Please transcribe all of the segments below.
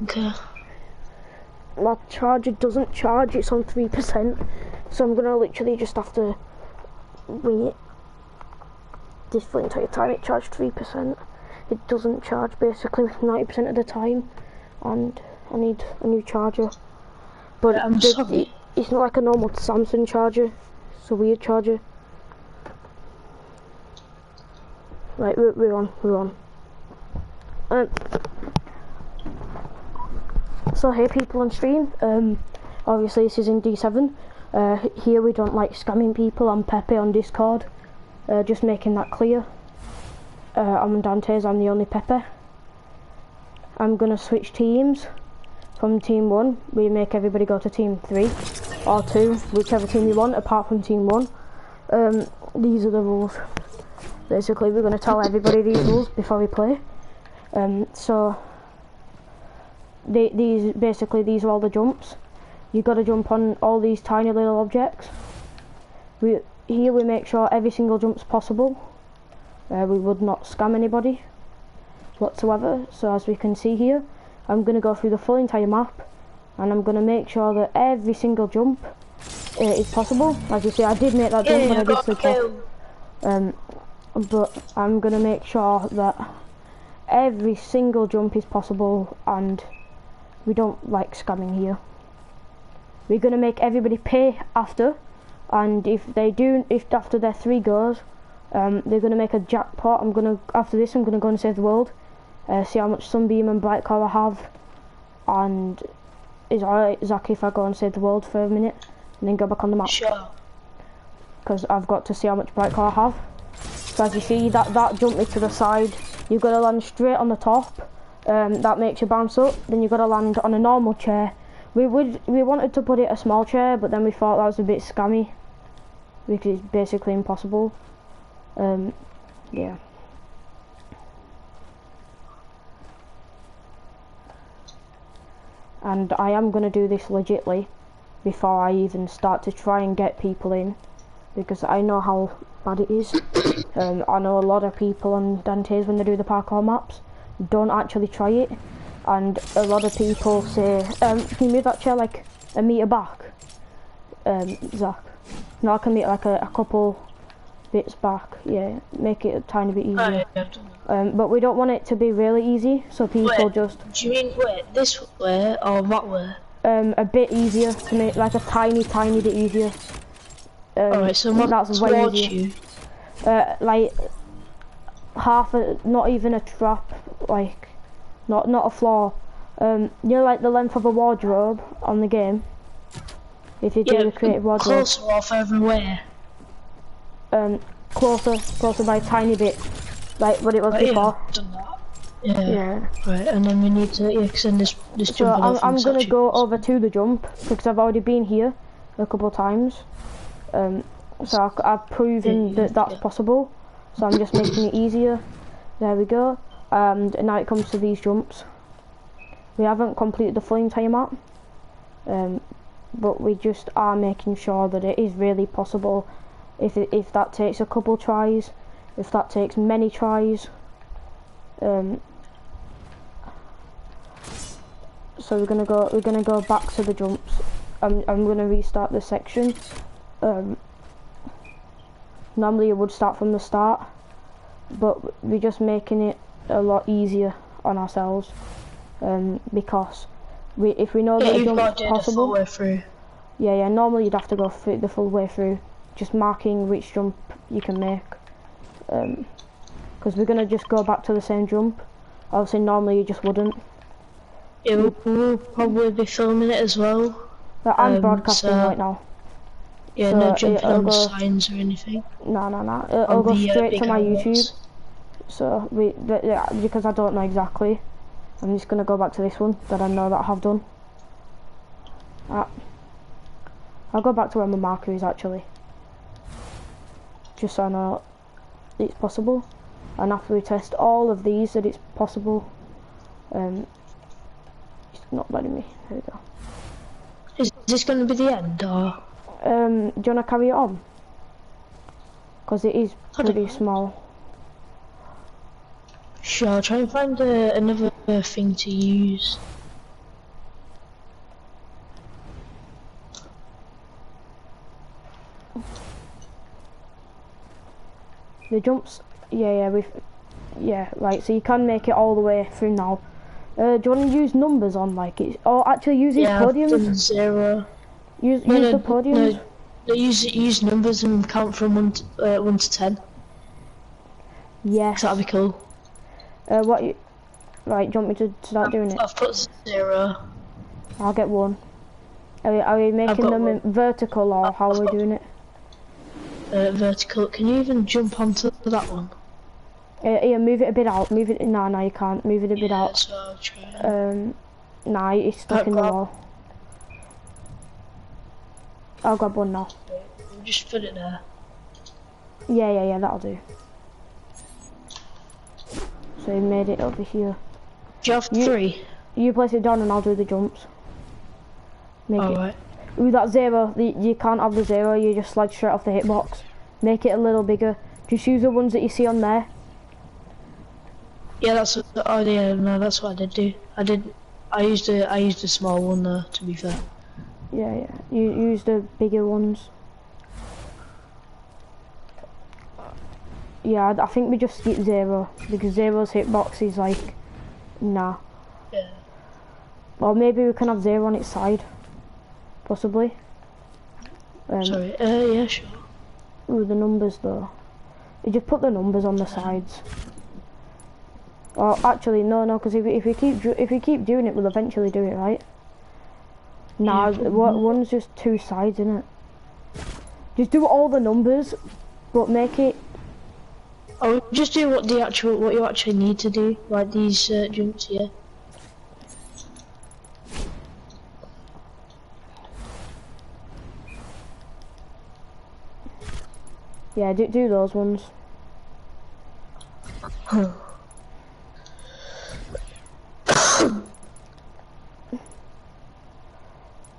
Okay. My charger doesn't charge, it's on 3%, so I'm gonna literally just have to wait this for the entire time. It charged 3%. It doesn't charge basically 90% of the time, and I need a new charger. But I'm sorry. it's not like a normal Samsung charger, it's a weird charger. Right, we're on. So hey people on stream, obviously this is in D7. Here we don't like scamming people. I'm Pepe on Discord, just making that clear. I'm Dan7eh, I'm the only Pepe. I'm gonna switch teams. From team 1, we make everybody go to team 3 or 2, whichever team you want, apart from team 1. These are the rules. Basically, we're going to tell everybody these rules before we play. So, these are all the jumps. You've got to jump on all these tiny little objects. Here we make sure every single jump's possible. We would not scam anybody whatsoever. So as we can see here, I'm going to go through the full entire map, and I'm going to make sure that every single jump is possible. As you see, I did make that jump, but I did slip off. But I'm going to make sure that every single jump is possible, and we don't like scamming here. We're going to make everybody pay after, and if after their 3 goes, they're going to make a jackpot. After this, I'm going to go and save the world. See how much Sunbeam and Bright Core I have, and is it alright, Zach, if I go and save the world for a minute and then go back on the map? Sure. Because I've got to see how much Bright Core I have. So as you see, that jumped me to the side. You've got to land straight on the top. That makes you bounce up. Then you've got to land on a normal chair. We wanted to put it a small chair, but then we thought that was a bit scammy because it's basically impossible. Yeah. And I am going to do this legitly before I even start to try and get people in, because I know how bad it is. I know a lot of people on Dan7eh when they do the parkour maps don't actually try it, and a lot of people say, can you move that chair like a metre back, Zach? No, I can make like a couple bits back, yeah, make it a tiny bit easier. But we don't want it to be really easy, so people just... Do you mean this way or that way? A bit easier, to make like a tiny bit easier. Alright, so that's way easier. Like not even a trap, like not a floor. You know, like the length of a wardrobe on the game. If you do the creative wardrobe. Closer or further away? Closer by a tiny bit, like what it was before. Yeah, done that. Yeah. Right, and then we need to extend this jump. So I'm gonna go over to the jump because I've already been here a couple of times. So I've proven that that's possible. So I'm just making it easier. There we go. And now it comes to these jumps. We haven't completed the full entire map, but we just are making sure that it is really possible. If that takes a couple tries, if that takes many tries. So we're gonna go back to the jumps. I'm gonna restart this section. Normally it would start from the start, but we're just making it a lot easier on ourselves, because if we know that a jump's possible, way through. Yeah, normally you'd have to go through the full way through, just marking which jump you can make, because we're gonna just go back to the same jump. Obviously normally you just wouldn't. Yeah, we'll probably be filming it as well. But I'm broadcasting right now. Yeah, so no jumping on signs or anything. No. It'll go straight to my YouTube. So because I don't know exactly, I'm just gonna go back to this one that I know that I have done. I'll go back to where my marker is actually, just so I know it's possible. And after we test all of these that it's possible, it's not letting me. There we go. Is this going to be the end, or? Do you want to carry it on? Because it is pretty small. Sure, I'll try and find another thing to use. The jumps, yeah, right, so you can make it all the way through now. Do you want to use numbers on like it, or actually use these podiums? 0. Use the podiums. No, use numbers and count from 1 to 10. Yes. That'd be cool. Right, do you want me to start doing it? I've put 0. I'll get 1. Are we making them in vertical, or how are we doing it? Vertical. Can you even jump onto that one? Here, move it a bit out. Move it. No, you can't. Move it a bit out. So I'll try. Nah, it's stuck in the wall. I'll grab one now. Just put it there. Yeah, that'll do. So you made it over here. Do you have 3? You place it down and I'll do the jumps. Alright. With that 0, you can't have the 0, you just slide straight off the hitbox. Make it a little bigger. Just use the ones that you see on there. Yeah, that's what I did do. I used a small one there, to be fair. Yeah. You use the bigger ones. Yeah, I think we just skip 0 because 0's hitbox is like, nah. Yeah. Or maybe we can have 0 on its side, possibly. Sorry. Yeah, sure. Ooh, the numbers though. You just put the numbers on the sides. Or actually, no, because if we keep doing it, we'll eventually do it, right? Nah, one's just 2 sides, isn't it? Just do all the numbers, but make it. Oh, just do what you actually need to do, like these jumps here. Yeah, do those ones.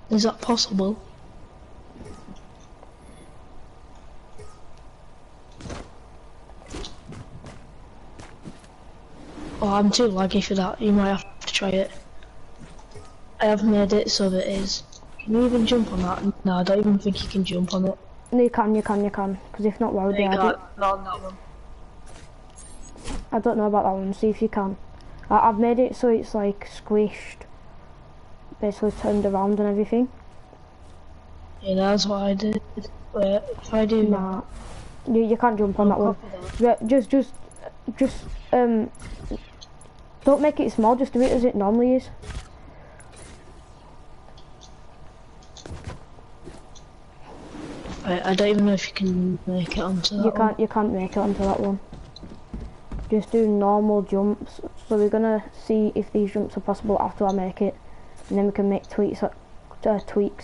Is that possible? Oh, I'm too laggy for that. You might have to try it. I have made it so that it is. Can you even jump on that? No, I don't even think you can jump on it. No, you can. Because if not, why would they add it? Not on that one. I don't know about that one. See if you can. I've made it so it's like squished, basically turned around and everything. Yeah, that's what I did. Wait, if I do nah, you can't jump on that one. Just don't make it small. Just do it as it normally is. Right, I don't even know if you can make it onto that one. You can't make it onto that one. Just do normal jumps. So we're gonna see if these jumps are possible after I make it, and then we can make tweaks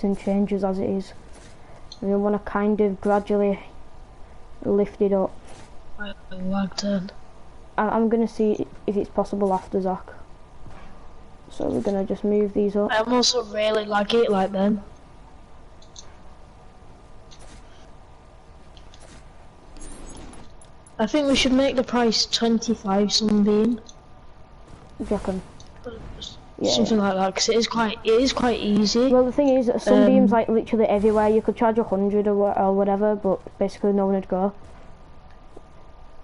and changes as it is. And we want to kind of gradually lift it up. I lagged in. I'm gonna see if it's possible after Zach. So we're gonna just move these up. I'm also really laggy like them. I think we should make the price 25 sunbeam. Do you reckon? Something like that, because it is quite easy. Well, the thing is that sunbeam's like literally everywhere. You could charge 100 or whatever, but basically no one would go.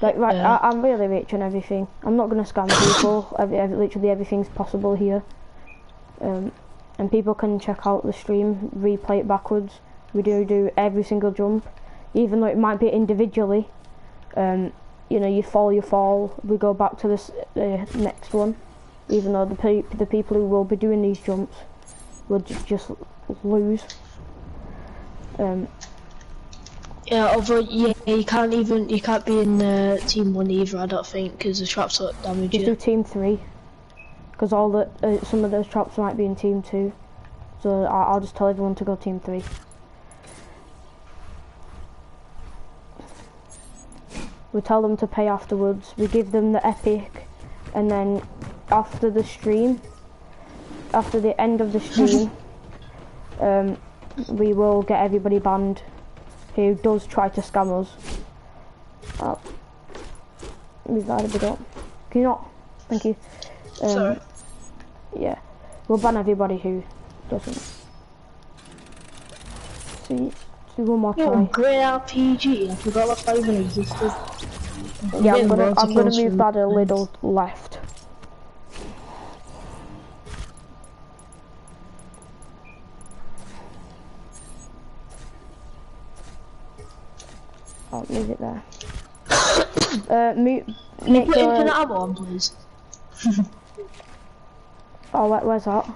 Like, right, yeah. I'm really rich and everything. I'm not gonna scam people. Literally everything's possible here. And people can check out the stream, replay it backwards. We do every single jump, even though it might be individually. You know, you fall. We go back to this next one, even though the people who will be doing these jumps will just lose. Yeah, although you can't be in team 1 either. I don't think, because the traps will damage you. Just do team 3, because some of those traps might be in team 2. So I'll just tell everyone to go team 3. We tell them to pay afterwards. We give them the epic, and then after the end of the stream, we will get everybody banned who does try to scam us. Move that a bit up. Can you not? Thank you. Sorry. Yeah, we'll ban everybody who doesn't. See, do one more Oh, try. grey RPG. I forgot that even existed. Yeah, I'm gonna move that a little left. I'll move it there. Make put your... infinite ammo on, please. Oh, where's that?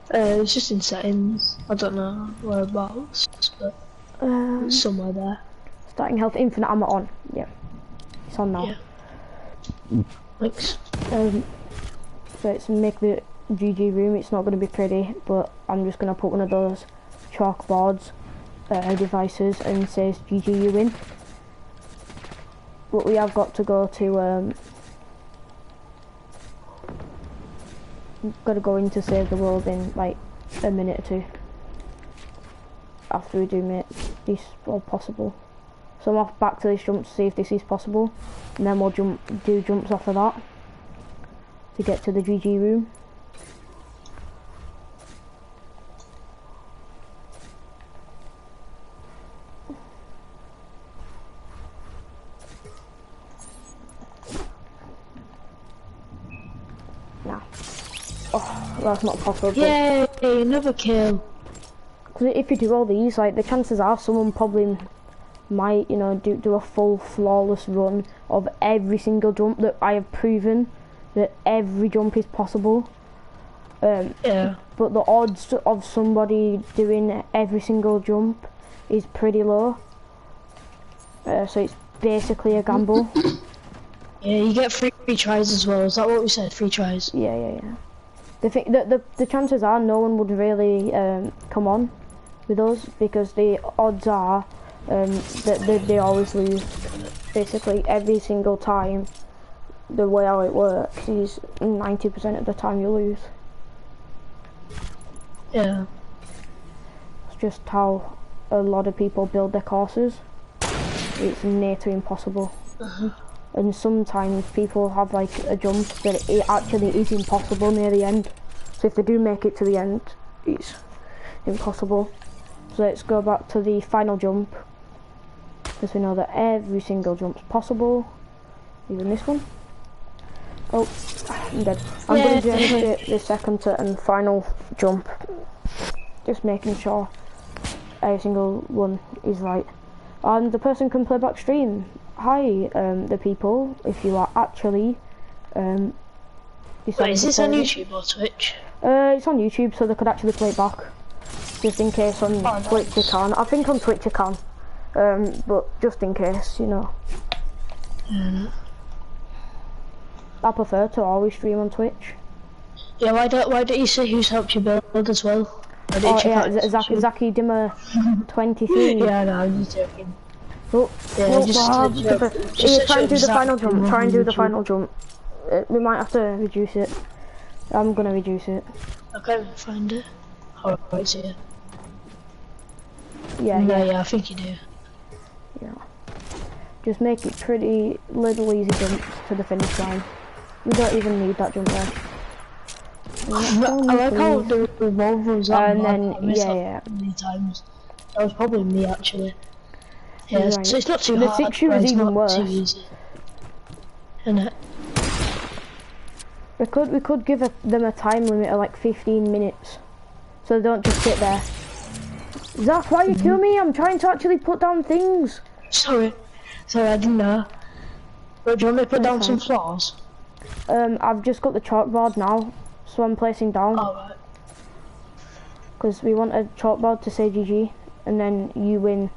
It's just in settings. I don't know whereabouts, but it's somewhere there. Starting health, infinite ammo on. Yeah, it's on now. Yeah. Thanks. So it's make the GG room. It's not going to be pretty, but I'm just going to put one of those chalkboards devices and says GG you win. But we have got to go to got to go in to save the world in like a minute or two after we do make this all possible. So I'm off back to this jump to see if this is possible, and then we'll do jumps off of that to get to the GG room. Nah. Oh, that's not possible. Yay! Another kill. Because if you do all these, like, the chances are someone probably might, you know, do a full flawless run of every single jump that I have proven that every jump is possible. Yeah. But the odds of somebody doing every single jump is pretty low. So it's basically a gamble. Yeah, you get free tries as well. Is that what we said? Free tries. Yeah. The chances are no one would really come on with us, because the odds are that they always lose. Basically every single time. The way how it works is 90% of the time you lose. Yeah. It's just how a lot of people build their courses. It's near to impossible. And sometimes people have like a jump that it actually is impossible near the end. So if they do make it to the end, it's impossible. So let's go back to the final jump, because we know that every single jump's possible, even this one. Oh, I'm dead. I'm going to demonstrate the second and final jump, just making sure every single one is right. And the person can play back stream. Hi, the people, if you are actually Wait, is this on YouTube or Twitch? It's on YouTube, so they could actually play it back, just in case on Twitch they can. I think on Twitch they can, but just in case, you know. I prefer to always stream on Twitch. Yeah, why don't you say who's helped you build as well? Oh yeah, Zaki Dimmer 23. Yeah, no, I'm just joking. Oh, yeah, oh, just try and do the final jump. Try and do the final jump. We might have to reduce it. I'm gonna reduce it. I can't find it. Oh, it's here. Yeah, I think you do. Yeah. Just make it pretty little easy jumps to the finish line. We don't even need that jump there. I like how the revolver was up, and then yeah. Many times. That was probably me actually. Yeah, right. So it's not too the hard. The 6 shooter is even worse. Too easy. Isn't it? We could give them a time limit of like 15 minutes, so they don't just sit there. Zach, why you kill me? I'm trying to actually put down things. Sorry, I didn't know. But do you want me to put down some floors? I've just got the chalkboard now, so I'm placing down. Alright. Because we want a chalkboard to say GG, and then you win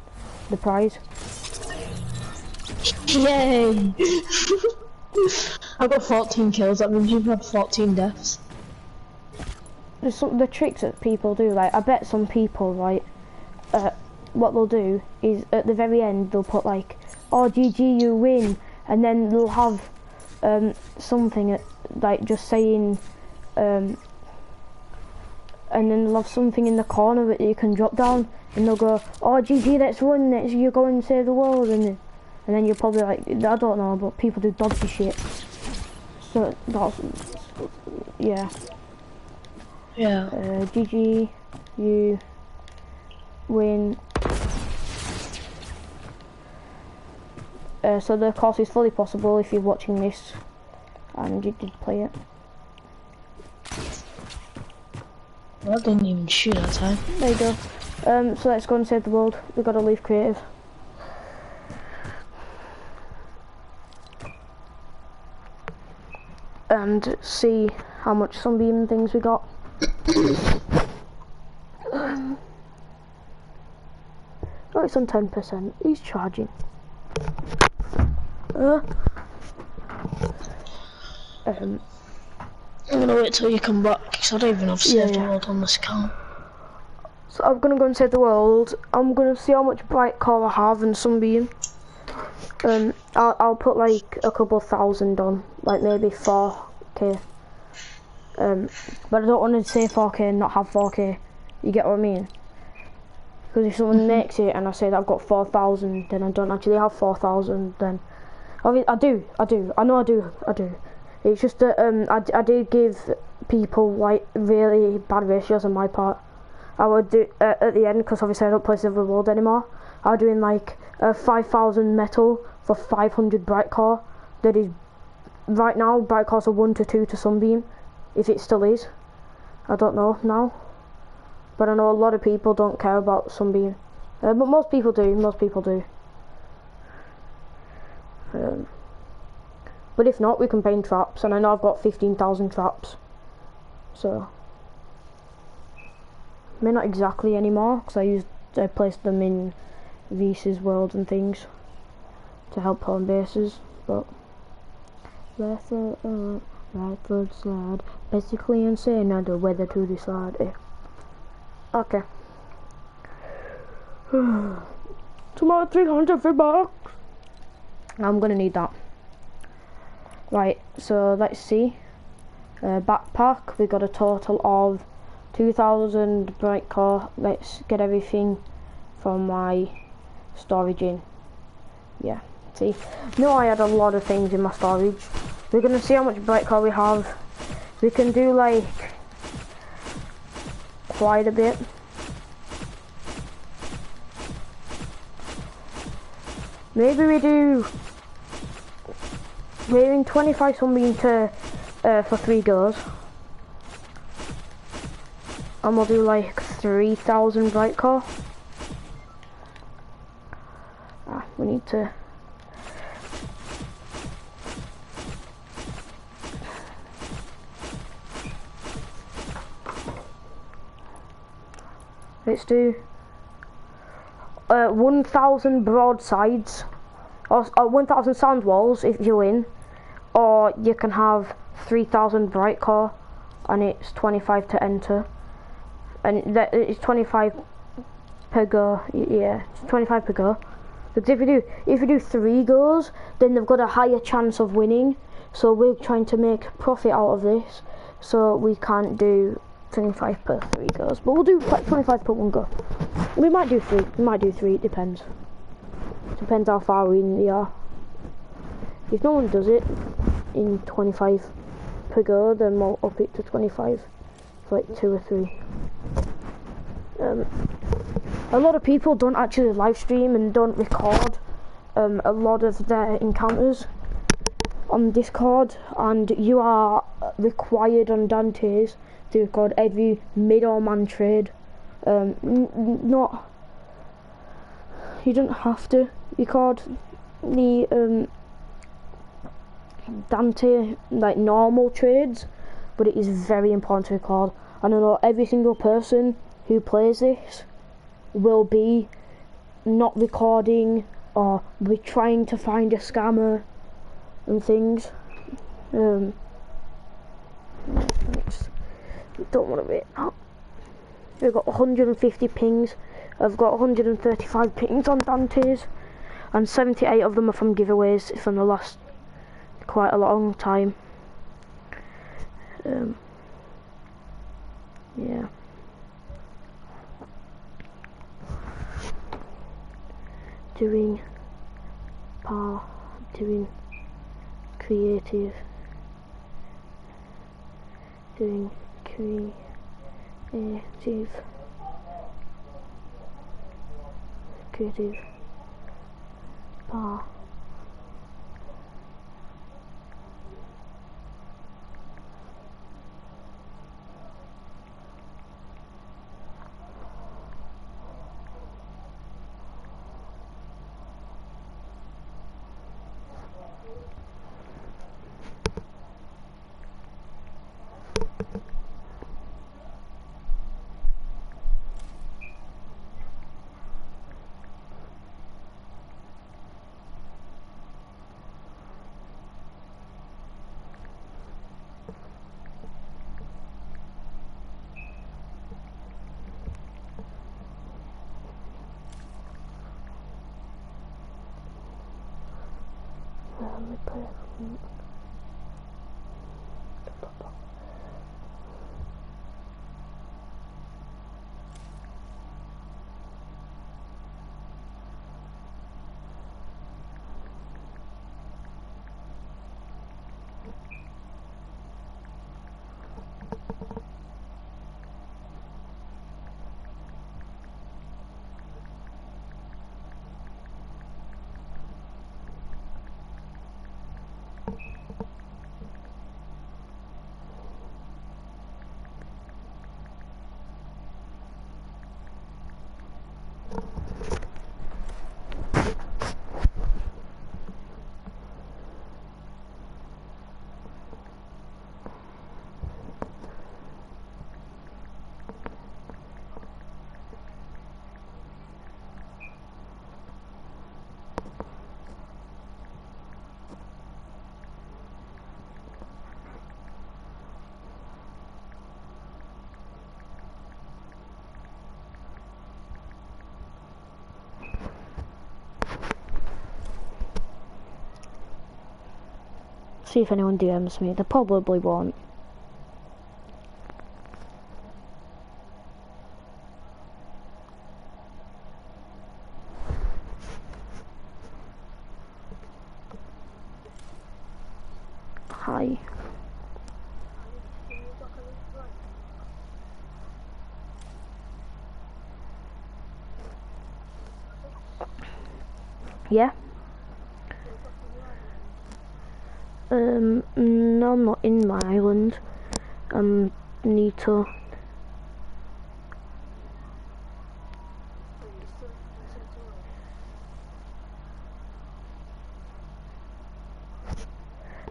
the prize. Yay! I've got 14 kills, that means you've had 14 deaths. There's some the tricks that people do, like I bet some people, right, what they'll do is at the very end they'll put like, oh GG you win, and then they'll have something like just saying and then they'll have something in the corner that you can drop down, and they'll go, oh GG let's win, you go and save the world, and then you're probably like, I don't know, but people do dodgy shit. So that's, yeah. Yeah. GG, you win So the course is fully possible if you're watching this and you did play it. I didn't even shoot that time. There you go. So let's go and save the world. We've got to leave creative. And see how much sunbeam things we got. Oh, it's on 10%. He's charging. I'm gonna wait till you come back because I don't even have saved the world on this account. So I'm gonna go and save the world. I'm gonna see how much bright core I have and sunbeam. I'll put like a couple thousand on, like maybe 4k. But I don't want to say 4k and not have 4k. You get what I mean? Because if someone makes it and I say that I've got 4,000, then I don't actually have 4,000. Then I do. I know I do. It's just that I did give people like really bad ratios on my part. I would do at the end, because obviously I don't play Silver World anymore. I was doing like 5,000 metal for 500 bright core. That is right now bright cores are 1 to 2 to sunbeam, if it still is. I don't know now, but I know a lot of people don't care about sunbeam, but most people do. But if not, we can paint traps, and I know I've got 15,000 traps, so I mean, not exactly anymore, because I placed them in Reese's World and things to help home bases, but left foot up, right foot slide, basically insane, I the weather to decide. Okay. Tomorrow 300 for bucks. I'm gonna need that. Right, so let's see. Backpack, we got a total of 2,000 bright core. Let's get everything from my storage in. Yeah, see. No, I had a lot of things in my storage. We're gonna see how much bright core we have. We can do like quite a bit. Maybe we do 25 something to for 3 goes. And we'll do like 3,000 bright core. We need to let's do 1,000 broadsides, or 1,000 sound walls if you win, or you can have 3,000 bright core, and it's 25 to enter, and it's 25 per go. Yeah, it's 25 per go. Because if you do 3 goes, then they've got a higher chance of winning. So we're trying to make profit out of this, so we can't do 25 per 3 goes, but we'll do 25 per 1 go. We might do 3. It depends. Depends how far we are. If no one does it in 25 per go, then we'll up it to 25 for like 2 or 3. A lot of people don't actually live stream and don't record a lot of their encounters on Discord, and you are required on Dan7eh's to record every mid or man trade. You don't have to record the Dan7eh like normal trades, but it is very important to record. And I know every single person who plays this will be not recording, or be trying to find a scammer and things. Don't want to wait now. We've got 150 pings. I've got 135 pings on Dan7eh's, and 78 of them are from giveaways from the last quite a long time. Yeah. Doing creative. Doing creative bar See if anyone DMs me. They probably won't. Hi. Yeah? No, I'm not in my island. Need to.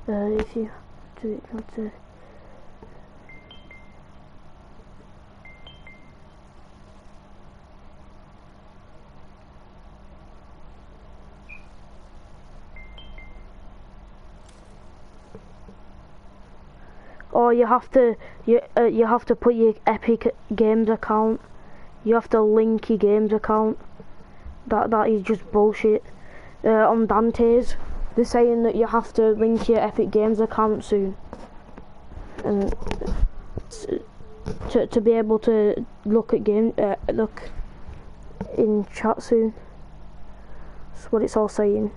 If you do it, you have to. Or you have to put your Epic Games account. You have to link your games account. That is just bullshit. On Dan7eh, they're saying that you have to link your Epic Games account soon, and to be able to look at look in chat soon. That's what it's all saying.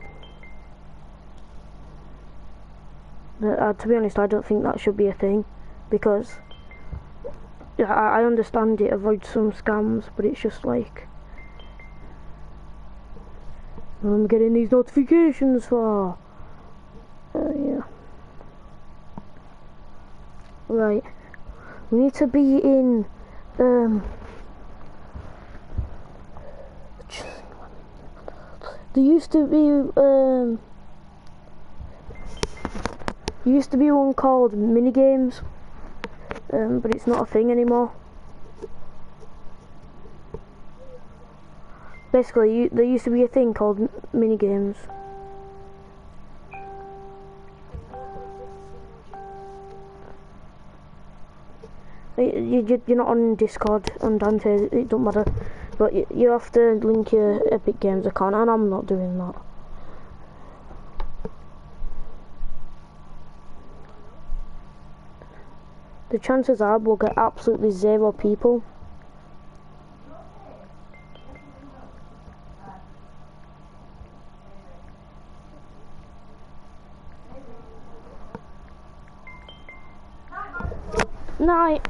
To be honest, I don't think that should be a thing, because I understand it avoids some scams, but it's just like, I'm getting these notifications for. Yeah. Right. We need to be in. There used to be one called minigames, but it's not a thing anymore. Basically, there used to be a thing called minigames. You're not on Discord on Dan7eh, it don't matter, but you have to link your Epic Games account, and I'm not doing that. The chances are we'll get absolutely 0 people. Night.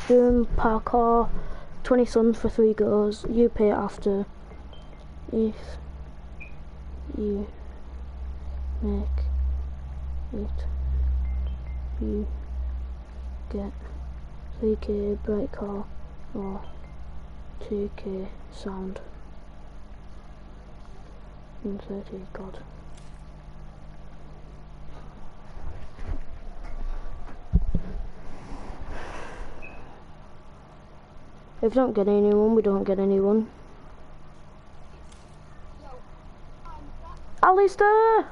Doing parkour, 20 suns for 3 goes, you pay after if you make it. You get 3k bright car or 2k sound. 130, God. If we don't get anyone, we don't get anyone. Alistair!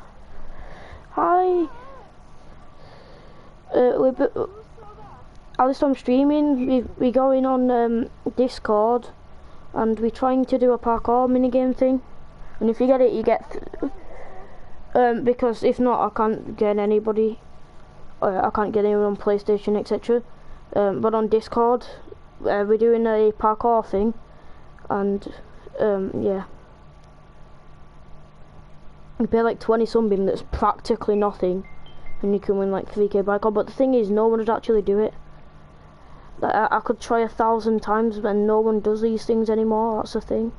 Hi! Alistair, I'm streaming. We going on Discord, and we're trying to do a parkour minigame thing. And if you get it, you get. Because if not, I can't get anybody. I can't get anyone on PlayStation, etc. But on Discord, we're doing a parkour thing, and yeah. You pay like 20 something, that's practically nothing, and you can win like 3k parkour. But the thing is, no one would actually do it. Like, I could try 1,000 times, and no one does these things anymore. That's the thing.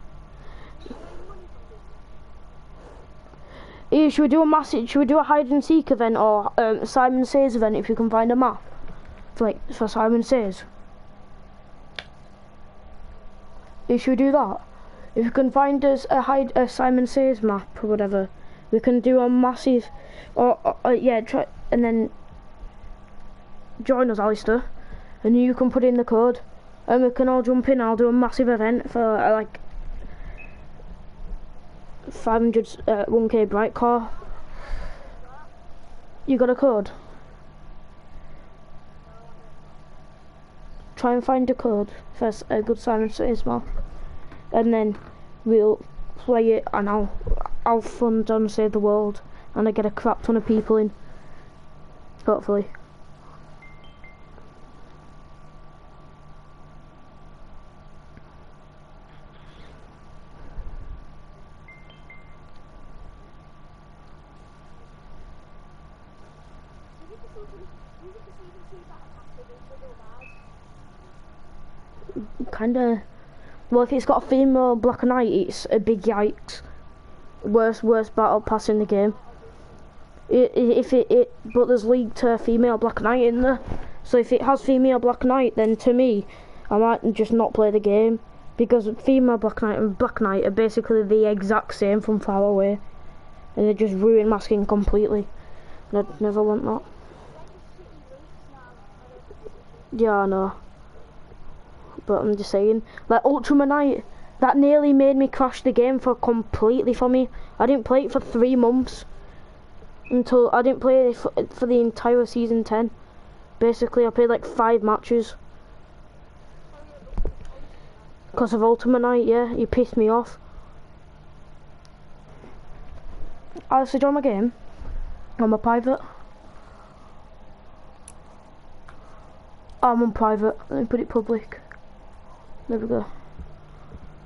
Yeah, should we do a hide and seek event, or Simon Says event if you can find a map? For Simon Says. Yeah, should we do that? If you can find us a Simon Says map or whatever, we can do a massive, yeah, try and then join us, Alistair, and you can put in the code, and we can all jump in. I'll do a massive event for like 500 1k bright car. You got a code? Try and find a code for a good Simon Says map, and then we'll play it, and I'll fund on Save the World, and I get a crap ton of people in, hopefully. Kinda. Well, if it's got a female Black Knight, it's a big yikes. Worst battle pass in the game. But there's league to female Black Knight in there. So if it has female Black Knight, then to me, I might just not play the game, because female Black Knight and Black Knight are basically the exact same from far away, and they just ruin my skin completely. And I'd never want that. Yeah, I know. But I'm just saying, like Ultima Knight, that nearly made me crash the game completely for me. I didn't play it for 3 months, until I didn't play it for the entire season 10. Basically, I played like 5 matches because of Ultima Knight. Yeah, he pissed me off. Alistair, join my game. I'm a private. I'm on private. Let me put it public. There we go.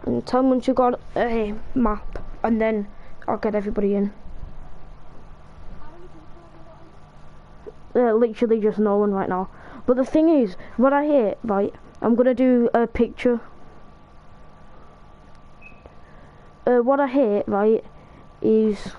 And tell me once you got a map, and then I'll get everybody in. Literally just no one right now. But the thing is, what I hate, right, I'm gonna do a picture. What I hate, right, is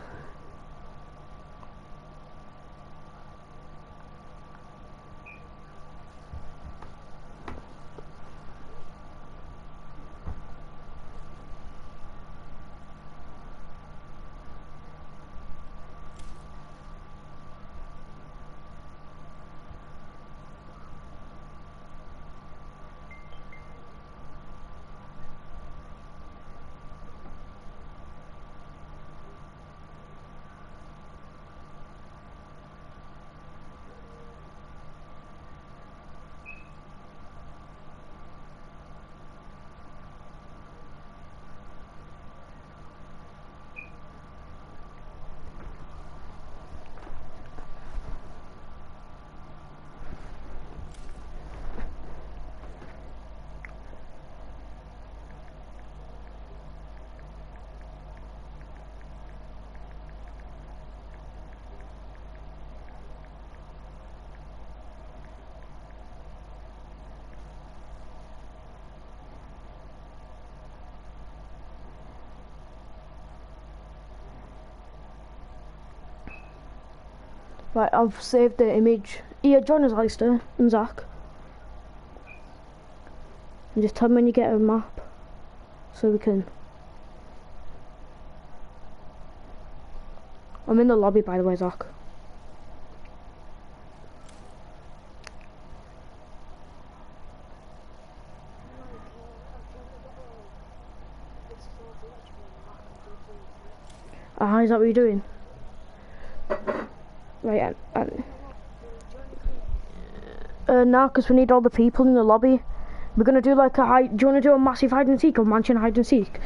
right. I've saved the image. Yeah, join us, Alistair and Zach. And just tell me when you get a map, so we can. I'm in the lobby, by the way, Zach. Is that what you're doing? Right, no, because we need all the people in the lobby. We're gonna do like a do you want to do a massive hide and seek or mansion hide and seek?